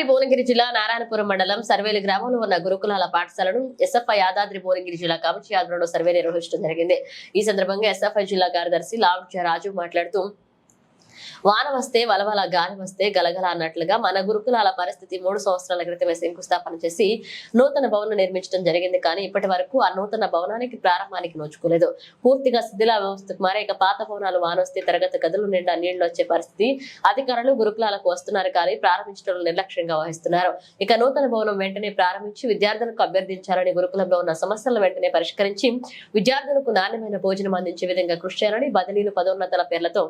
యాదాద్రి భువనగిరి జిల్లా నారాయణపురం మండలం సర్వేలు గ్రామంలో ఉన్న గురుకులాల పాఠశాలను ఎస్ఎఫ్ఐ యాదాద్రి భువనగిరి జిల్లా కమిటీ ఆధ్వర్యంలో సర్వే నిర్వహించడం జరిగింది। ఈ సందర్భంగా ఎస్ఎఫ్ఐ జిల్లా కార్యదర్శి లావుడ్య రాజు మాట్లాడుతూ వాన వస్తే వలవల గాలి వస్తే గలగల అన్నట్లుగా మన గురుకులాల పరిస్థితి 3 సంవత్సరాల క్రితమే శంకుస్థాపన చేసి నూతన భవనం నిర్మించడం జరిగింది। కానీ ఇప్పటి వరకు ఆ నూతన భవనానికి ప్రారంభానికి నోచుకోలేదు। పూర్తిగా శిథిల వ్యవస్థకు మారే ఇక పాత భవనాలు వాన వస్తే తరగతి గదులు నిండా నీళ్లు వచ్చే పరిస్థితి। అధికారులు గురుకులాలకు వస్తున్నారు కానీ ప్రారంభించడంలో నిర్లక్ష్యంగా వహిస్తున్నారు। ఇక నూతన భవనం వెంటనే ప్రారంభించి విద్యార్థులకు అభ్యర్థించాలని గురుకులంలో ఉన్న సమస్యలను వెంటనే పరిష్కరించి విద్యార్థులకు నాణ్యమైన భోజనం అందించే విధంగా కృషి చేయాలని బదిలీలు పదోన్నతుల పేర్లతో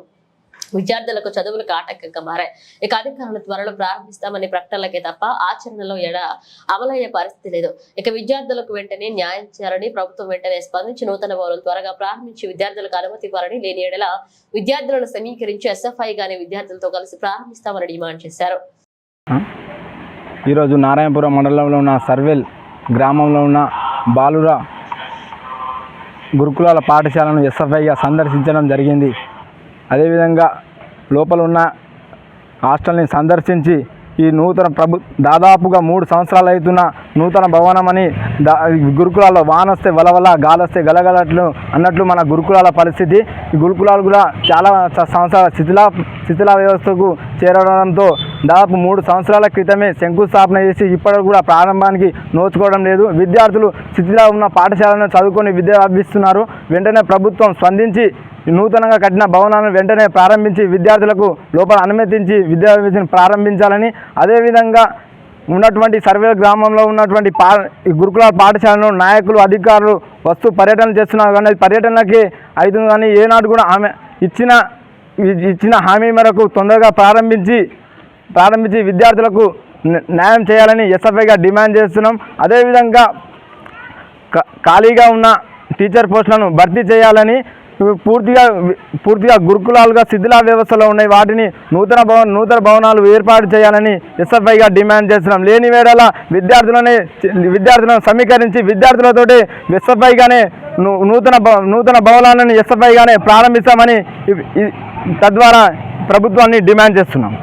విద్యార్థులకు చదువులకు ఆటంకంగా మారాయి। ఇక అధికారులు త్వరలో ప్రారంభిస్తామని ప్రకటనలకే తప్ప ఆచరణలో అమలయ్యే పరిస్థితి లేదు। ఇక విద్యార్థులకు వెంటనే న్యాయం చేయాలని ప్రభుత్వం వెంటనే స్పందించి నూతన భవనం త్వరగా ప్రారంభించి విద్యార్థులకు అనుమతి ఇవ్వాలని, లేని ఎడల విద్యార్థులను సమీకరించి ఎస్ఎఫ్ఐ గాని విద్యార్థులతో కలిసి ప్రారంభిస్తామని డిమాండ్ చేశారు। ఈరోజు నారాయణపురం మండలంలో ఉన్న సర్వేల్ గ్రామంలో ఉన్న బాలుర గురుకులాల పాఠశాలను ఎస్ఎఫ్ఐగా సందర్శించడం జరిగింది। అదేవిధంగా లోపల ఉన్న హాస్టల్ని సందర్శించి ఈ నూతన దాదాపుగా 3 సంవత్సరాలు అవుతున్న నూతన భవనం అని గురుకులాల్లో వానొస్తే వలవల గాలొస్తే గలగలట్లు అన్నట్లు మన గురుకులాల పరిస్థితి। ఈ గురుకులాలు కూడా చాలా సంవత్సరాల శిథిల వ్యవస్థకు చేరడంతో దాదాపు 3 సంవత్సరాల క్రితమే శంకుస్థాపన చేసి ఇప్పటికి కూడా ప్రారంభానికి నోచుకోవడం లేదు। విద్యార్థులు శిథిల ఉన్న పాఠశాలను చదువుకొని విద్య అభ్యసిస్తున్నారు। వెంటనే ప్రభుత్వం స్పందించి నూతనంగా కట్టిన భవనాలను వెంటనే ప్రారంభించి విద్యార్థులకు లోపల అనుమతించి విద్యాభ్యాసం ప్రారంభించాలని, అదేవిధంగా ఉన్నటువంటి సర్వే గ్రామంలో ఉన్నటువంటి గురుకుల పాఠశాలను నాయకులు అధికారులు వస్తూ పర్యటన చేస్తున్నారు కానీ పర్యటనకి అవుతుంది కానీ ఏనాడు కూడా ఆమె ఇచ్చిన హామీ మేరకు తొందరగా ప్రారంభించి విద్యార్థులకు న్యాయం చేయాలని ఎస్ఎఫ్ఐగా డిమాండ్ చేస్తున్నాం। అదేవిధంగా ఖాళీగా ఉన్న టీచర్ పోస్టులను భర్తీ చేయాలని, పూర్తిగా గురుకులాలుగా శిథిల వ్యవస్థలో ఉన్నాయి వాటిని నూతన భవనాలు ఏర్పాటు చేయాలని ఎస్ఎఫ్ఐగా డిమాండ్ చేస్తున్నాం। లేని వేళ విద్యార్థులను సమీకరించి విద్యార్థులతోటి ఎస్ఎఫ్ఐగానే నూతన భవనాలను ఎస్ఎఫ్ఐగానే ప్రారంభిస్తామని తద్వారా ప్రభుత్వాన్ని డిమాండ్ చేస్తున్నాం।